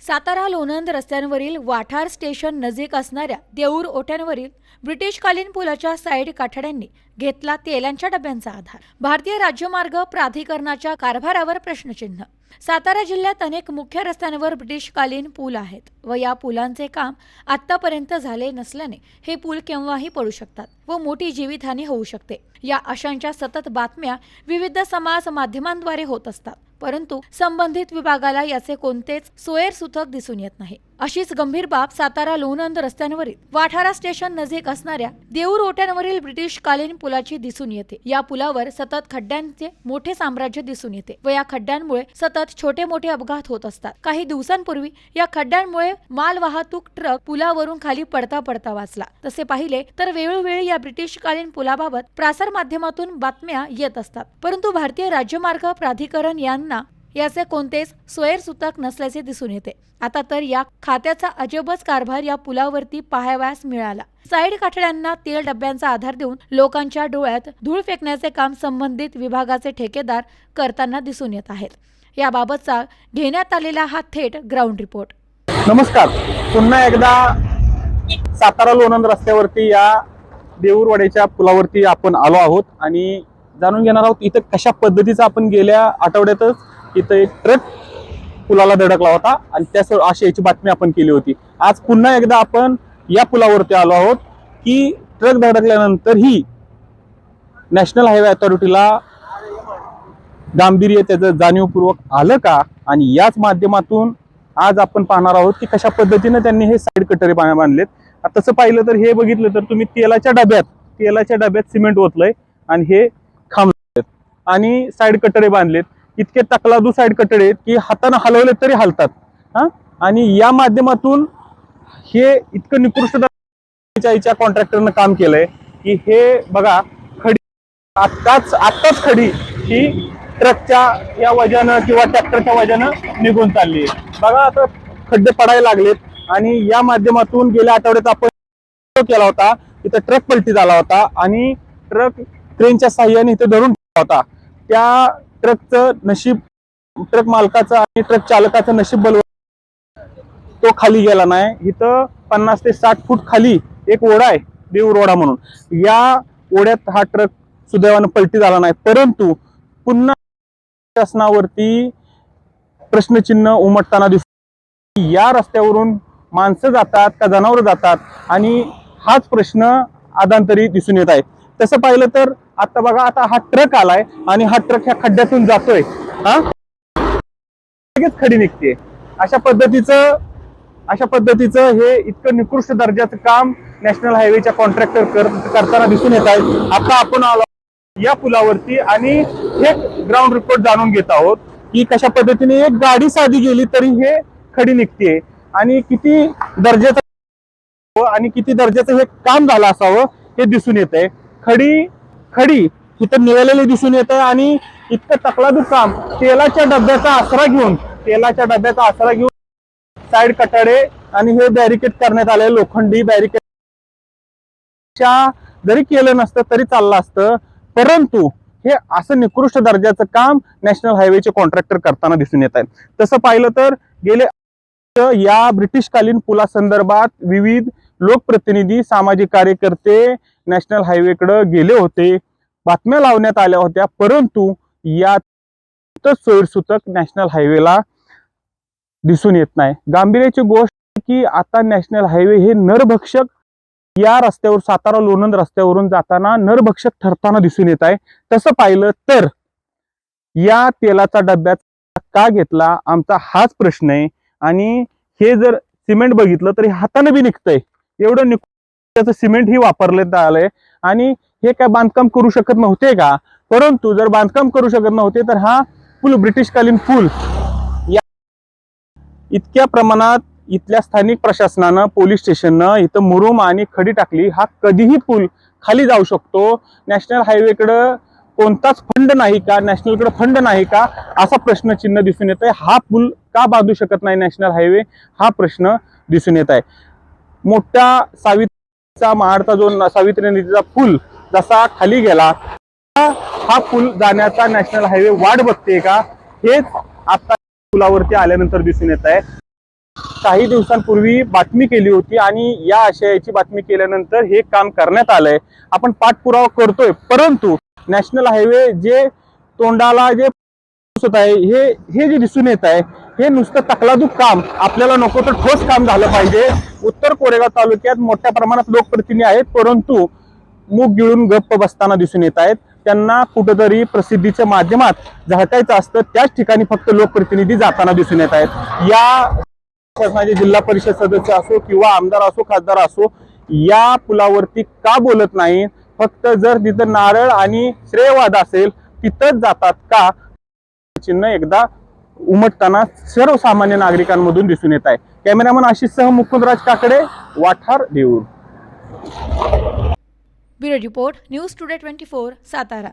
सातारा लोणंद रस्त्यांवरील वाठार स्टेशन नजीक असणाऱ्या देऊर ओट्यांवरील ब्रिटिशकालीन पुलाच्या साईड काठड्यांनी घेतला तेलांच्या डब्यांचा आधार. भारतीय राज्यमार्ग प्राधिकरणाच्या कारभारावर प्रश्नचिन्ह. सातारा जिल्ह्यात अनेक मुख्य रस्त्यांवर ब्रिटिशकालीन पूल आहेत व या पुलांचे काम आतापर्यंत झाले नसल्याने हे पूल केव्हाही पडू शकतात व मोठी जीवितहानी होऊ शकते. या आशांच्या सतत बातम्या विविध समाज माध्यमांद्वारे होत असतात, परंतु संबंधित विभागाला याचे कोणतेच सोयरसूतक दिसून येत नाही. अशीच गंभीर बाब सातारा लोणंद रस्त्यांवरील वाठारा स्टेशन नजीक असणाऱ्या देऊर ओट्यांवरील ब्रिटिशकालीन पुलाची दिसून येते. या पुलावर सतत खड्ड्यांचे मोठे साम्राज्य दिसून येते व या खड्ड्यांमुळे सतत छोटे मोठे अपघात होत असतात. काही दिवसांपूर्वी या खड्ड्यांमुळे मालवाहतूक ट्रक पुलावरून खाली पडता पडता वाचला. तसे पाहिले तर वेळोवेळी या ब्रिटिशकालीन पुलाबाबत प्रसार माध्यमातून बातम्या येत असतात, परंतु भारतीय राज्यमार्ग प्राधिकरण यांना याचे कोणतेच सोयरसूतक नसल्याचे दिसून येते. आता तर या खात्याचा अजबच कारभार या पुलावरती पाहावयास मिळाला. साईड काठड्यांना तेल डब्यांचा आधार देऊन लोकांच्या डोळ्यात धूळ फेकण्याचे काम संबंधित विभागाचे ठेकेदार करताना दिसून येत आहेत. याबाबतचा घेण्यात आलेला हा थेट ग्राउंड रिपोर्ट. नमस्कार. पुन्हा एकदा सातारा लोणंद रस्त्यावरती या देऊरवाड्याच्या पुलावरती आपण आलो आहोत आणि जाणून घेणार आहोत इथं कशा पद्धतीचा आपण गेल्या आठवड्यातच इथं एक ट्रक पुलाला धडकला होता आणि त्या अशी याची बातमी आपण केली होती. आज पुन्हा एकदा आपण या पुलावरती आलो आहोत की ट्रक धडकल्यानंतरही नॅशनल हायवे अथॉरिटीला गांभीर्य त्याचं जाणीवपूर्वक आलं का, आणि याच माध्यमातून आज आपण पाहणार आहोत की कशा पद्धतीने त्यांनी हे साईड कटरे बांधलेत. तसं पाहिलं तर हे बघितलं तर तुम्ही तेलाच्या डब्यात सिमेंट ओतलंय आणि हे खांबलेत आणि साईड कटरे बांधलेत. इतके तकलादू साईड कटरे आहेत की हाताने हलवले तरी हलतात. आणि या माध्यमातून हे इतकं निकृष्ट कॉन्ट्रॅक्टरनं काम केलंय की हे बघा, खडी आत्ताच खडी ही ट्रकच्या या वजनं किंवा ट्रॅक्टरच्या वजनं निघून चालली आहे. बघा आता खड्डे पडायला लागलेत आणि या माध्यमातून गेल्या आठवड्यात आपण केला होता. इथं ट्रक पलटी झाला होता आणि ट्रक क्रेनच्या साह्याने इथं धरून ठेवला होता. त्या ट्रकचं नशीब, ट्रक मालकाचं आणि ट्रक चालकाचं नशीब बलवत तो खाली गेला नाही. इथं 50 ते 60 फूट खाली एक ओढा आहे, देऊर ओढा म्हणून. या ओढ्यात हा ट्रक सुदैवानं पलटी झाला नाही, परंतु पुन्हा शासनावरती प्रश्नचिन्ह उमटताना दिसतो. या रस्त्यावरून माणसं जातात का जनावर जातात, आणि हाच प्रश्न आदांतरी दिसून येत आहे. तसं पाहिलं तर आता बघा, आता हा ट्रक आलाय आणि हा ट्रक ह्या खड्ड्यातून जातोय, लगेच खडी निघते. अशा पद्धतीचं हे इतकं निकृष्ट दर्जाचं काम नॅशनल हायवेच्या कॉन्ट्रॅक्टर करताना दिसून येत आहे. आता आपण आलो या पुलावरती आणि हे ग्राउंड रिपोर्ट जाणून घेत आहोत की कशा पद्धतीने एक गाडी साधी गेली तरी हे खडी निघते आणि किती दर्जाचं हे काम झालं असावं हे दिसून येत आहे. खडी इथं निघालेली दिसून येत आहे आणि इतकं तकलादू काम तेलाच्या डब्याचा आसरा घेऊन साईड कटाडे आणि हे बॅरिकेड करण्यात आले. लोखंडी बॅरिकेड जरी केलं नसतं तरी चाललं असतं, परंतु हे असं निकृष्ट दर्जाचं काम नॅशनल हायवेचे कॉन्ट्रॅक्टर करताना दिसून येत आहे. तसं पाहिलं तर गेले या ब्रिटिशकालीन पुलासंदर्भात विविध लोकप्रतिनिधी, सामाजिक कार्यकर्ते नॅशनल हायवेकडे गेले होते, बातम्या लावण्यात आल्या होत्या, परंतु यात सोयरसूतक नॅशनल हायवेला दिसून येत नाही. गांभीर्याची गोष्ट की आता नॅशनल हायवे हे नरभक्षक या रस्त्यावर, सातारा लोणंद रस्त्यावरून जाताना नरभक्षक ठरताना दिसून येत आहे. तसं पाहिलं तर या तेलाचा डब्यात का घेतला, आमचा हाच प्रश्न आहे. आणि हे जर सिमेंट बघितलं तरी हाताने बी निघतंय, एवढं त्याचं सिमेंट ही वापरण्यात आलंय. आणि हे काय बांधकाम करू शकत नव्हते का? परंतु जर बांधकाम करू शकत नव्हते तर हा पूल, ब्रिटिशकालीन पूल, इतक्या प्रमाणात इथल्या स्थानिक प्रशासनानं, पोलीस स्टेशननं इथं मुरुम आणि खडी टाकली. हा कधीही पूल खाली जाऊ शकतो. नॅशनल हायवेकडं कोणताच फंड नाही का, नॅशनलकडे फंड नाही का, असा प्रश्नचिन्ह दिसून येत आहे. हा पूल का बांधू शकत नाही नॅशनल हायवे, हा प्रश्न दिसून येत आहे. मोठा महाडचा जो सावित्री नदीचा पूल जसा खाली गेला, हा पूल जाण्याचा नॅशनल हायवे वाट बघते का, हेच आता पुलावरती आल्यानंतर दिसून येत आहे. काही दिवसांपूर्वी बातमी केली होती आणि या आशयाची बातमी केल्यानंतर हे काम करण्यात आलंय. आपण पाठपुरावा करतोय, परंतु नॅशनल हायवे जे तोंडाला जे दिसत आहे हे जे दिसून येत आहे हे नुसतं तकलादूक काम आपल्याला नको, तर ठोस काम झालं पाहिजे. उत्तर कोरेगाव तालुक्यात मोठ्या प्रमाणात लोकप्रतिनिधी आहेत, परंतु मूग गिळून गप्प बसताना दिसून येत आहेत. त्यांना कुठंतरी प्रसिद्धीच्या माध्यमात झळकायचं असतं, त्याच ठिकाणी फक्त लोकप्रतिनिधी जाताना दिसून येत आहेत. या शासनाचे जिल्हा परिषद सदस्य असो किंवा आमदार असो, खासदार असो, या पुलावरती का बोलत नाही? फक्त जर तिथं नारळ आणि श्रेयवाद असेल तिथंच जातात का? चिन्ह एकदा उमटताना सर्वसामान्य नागरिकांमधून दिसून येत आहे. कॅमेरामन आशिष सह मुकुंदराज काकडे, वाठार, Deur. Bureau report, news today 24, Satara.